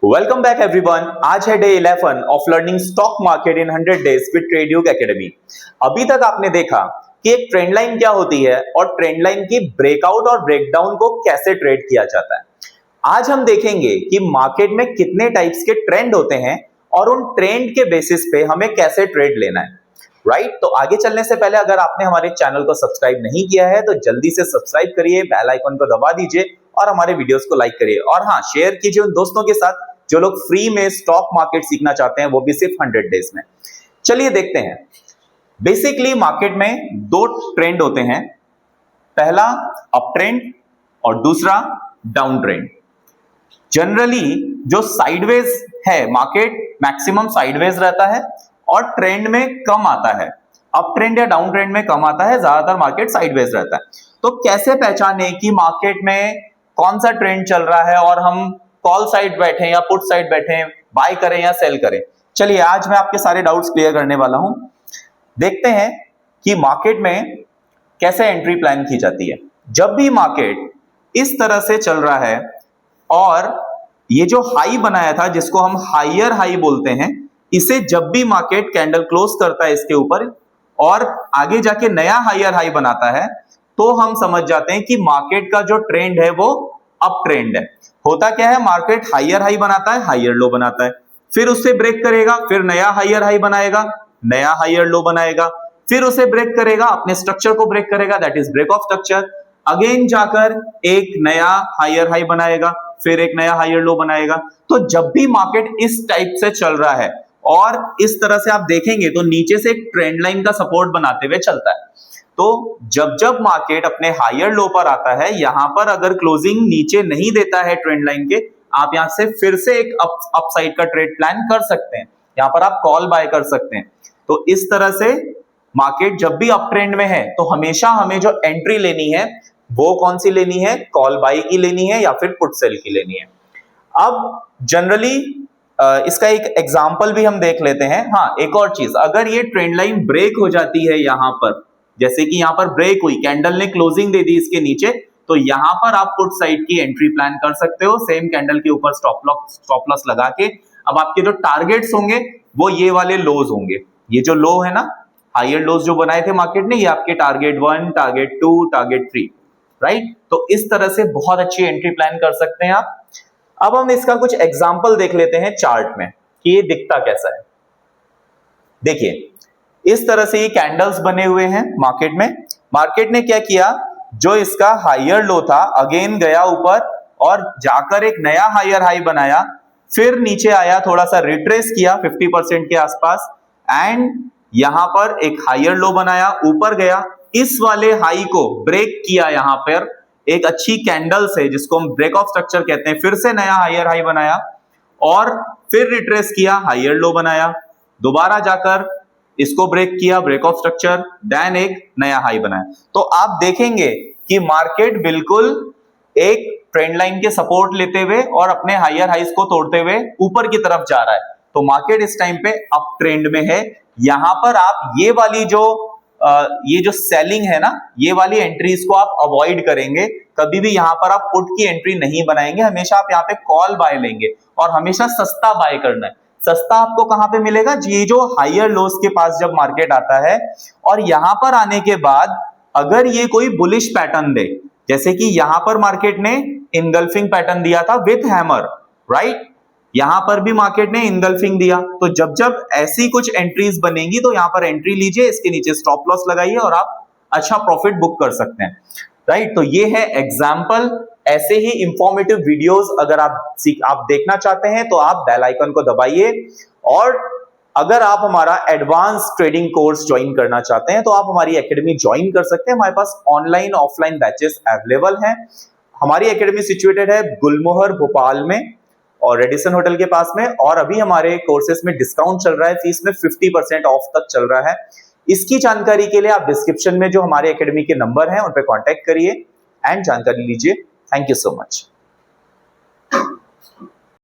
Welcome back everyone. आज है day 11 of learning stock market in 100 days with Tradeyug academy. अभी तक आपने देखा कि एक ट्रेंड लाइन क्या होती है और ट्रेंड लाइन की ब्रेकआउट और ब्रेकडाउन को कैसे ट्रेड किया जाता है। आज हम देखेंगे कि मार्केट में कितने टाइप्स के ट्रेंड होते हैं और उन ट्रेंड के बेसिस पे हमें कैसे ट्रेड लेना है। राइट, तो आगे चलने से पहले अगर आपने हमारे चैनल को सब्सक्राइब नहीं किया है तो जल्दी से सब्सक्राइब करिए, बेल आइकन को दबा दीजिए और हमारे वीडियोस को लाइक करिए। और हाँ, शेयर कीजिए उन दोस्तों के साथ जो लोग फ्री में स्टॉक मार्केट सीखना चाहते हैं, वो भी सिर्फ 100 डेज में। चलिए देखते हैं। बेसिकली मार्केट में दो ट्रेंड होते हैं, पहला अप ट्रेंड और दूसरा डाउन ट्रेंड। जनरली जो साइडवेज है मार्केट, मैक्सिमम साइडवेज रहता है और ट्रेंड में कम आता है। अप ट्रेंड या डाउन ट्रेंड में कम आता है, ज्यादातर मार्केट साइडवेज रहता है। तो कैसे पहचाने कि मार्केट में कौन सा ट्रेंड चल रहा है और हम कॉल साइड बैठे या पुट साइड बैठे, बाय करें या सेल करें। चलिए आज मैं आपके सारे डाउट्स क्लियर करने वाला हूं। देखते हैं कि मार्केट में कैसे एंट्री प्लान की जाती है। जब भी मार्केट इस तरह से चल रहा है और ये जो हाई बनाया था जिसको हम हायर हाई बोलते हैं, इसे जब भी मार्केट कैंडल क्लोज करता है इसके ऊपर और आगे जाके नया हायर हाई बनाता है, तो हम समझ जाते हैं कि मार्केट का जो ट्रेंड है वो अप ट्रेंड है। होता क्या है, मार्केट हायर हाई बनाता है, हायर लो बनाता है, फिर उससे ब्रेक करेगा, फिर नया हायर हाई बनाएगा, नया हायर लो बनाएगा, फिर उसे ब्रेक करेगा, अपने स्ट्रक्चर को ब्रेक करेगा, that is break of structure. Again जाकर एक नया हायर हाई बनाएगा, फिर एक नया हायर लो बनाएगा। तो जब भी मार्केट इस टाइप से चल रहा है और इस तरह से आप देखेंगे तो नीचे से एक ट्रेंड लाइन का सपोर्ट बनाते हुए चलता है। तो जब जब मार्केट अपने हायर लो पर आता है, यहां पर अगर क्लोजिंग नीचे नहीं देता है ट्रेंड लाइन के, आप यहां से फिर से एक अप साइड का ट्रेड प्लान कर सकते हैं। यहां पर आप कॉल बाय कर सकते हैं। तो इस तरह से मार्केट जब भी अप ट्रेंड में है तो हमेशा हमें जो एंट्री लेनी है वो कौन सी लेनी है, कॉल बाय की लेनी है या फिर पुट सेल की लेनी है। अब जनरली इसका एक एग्जांपल भी हम देख लेते हैं। हाँ, एक और चीज, अगर ये ट्रेंड लाइन ब्रेक हो जाती है यहां पर, जैसे कि यहां पर ब्रेक हुई, कैंडल ने क्लोजिंग दे दी इसके नीचे, तो यहां पर आप पुट साइड की एंट्री प्लान कर सकते हो, सेम कैंडल के ऊपर स्टॉप लॉस लगा के। अब आपके जो टारगेट्स होंगे वो ये वाले लोज होंगे। ये जो लो है ना, हायर लोज जो बनाए थे मार्केट ने, ये आपके टारगेट 1, टारगेट 2, टारगेट 3, राइट। तो इस तरह से बहुत अच्छी एंट्री प्लान कर सकते हैं आप। अब हम इसका कुछ एग्जांपल देख लेते हैं चार्ट में कि ये दिखता कैसा है। देखिए, इस तरह से ये कैंडल्स बने हुए हैं मार्केट में। मार्केट ने क्या किया, जो इसका हायर लो था अगेन गया ऊपर और जाकर एक नया हायर हाई बनाया, फिर नीचे आया, थोड़ा सा रिट्रेस किया 50% के आसपास एंड यहां पर एक हायर लो बनाया, ऊपर गया, इस वाले हाई को ब्रेक किया यहां पर एक अच्छी कैंडल से, जिसको हम ब्रेक ऑफ स्ट्रक्चर कहते हैं, फिर से नया हायर हाई बनाया और फिर रिट्रेस किया, हायर लो बनाया, दोबारा जाकर इसको ब्रेक किया, ब्रेक ऑफ स्ट्रक्चर, देन एक नया हाई बनाया। तो आप देखेंगे कि मार्केट बिल्कुल एक ट्रेंड लाइन के सपोर्ट लेते हुए और अपने हायर हाइज को तोड़ते हुए ऊपर की तरफ जा रहा है। तो मार्केट इस टाइम पे अप ट्रेंड में है। यहां पर आप ये वाली ये जो सेलिंग है ना, ये वाली एंट्रीज को आप अवॉइड करेंगे। कभी भी यहां पर आप पुट की एंट्री नहीं बनाएंगे, हमेशा आप यहाँ पे कॉल बाय लेंगे और हमेशा सस्ता बाय करना है। सस्ता आपको कहां पे मिलेगा, ये जो हायर लोस के पास जब मार्केट आता है और यहां पर आने के बाद अगर ये कोई बुलिश पैटर्न दे, जैसे कि यहां पर मार्केट ने इनगल्फिंग पैटर्न दिया था विथ हैमर, राइट, यहां पर भी मार्केट ने इनगल्फिंग दिया। तो जब जब ऐसी कुछ एंट्रीज बनेंगी तो यहां पर एंट्री लीजिए, इसके नीचे स्टॉप लॉस लगाइए और आप अच्छा प्रॉफिट बुक कर सकते हैं, राइट। तो ये है एग्जाम्पल। ऐसे ही इंफॉर्मेटिव वीडियोस अगर आप देखना चाहते हैं तो आप बेल आइकन को दबाइए। और अगर आप हमारा एडवांस ट्रेडिंग कोर्स ज्वाइन करना चाहते हैं तो आप हमारी एकेडमी ज्वाइन कर सकते हैं। हमारे पास ऑनलाइन ऑफलाइन बैचेस अवेलेबल हैं। हमारी एकेडमी सिचुएटेड है गुलमोहर भोपाल में और रेडिसन होटल के पास में, और अभी हमारे कोर्सेस में डिस्काउंट चल रहा है, फीस में 50% ऑफ तक चल रहा है। इसकी जानकारी के लिए आप डिस्क्रिप्शन में जो हमारे एकेडमी के नंबर हैं उन पर कॉन्टैक्ट करिए एंड जानकारी लीजिए। Thank you so much.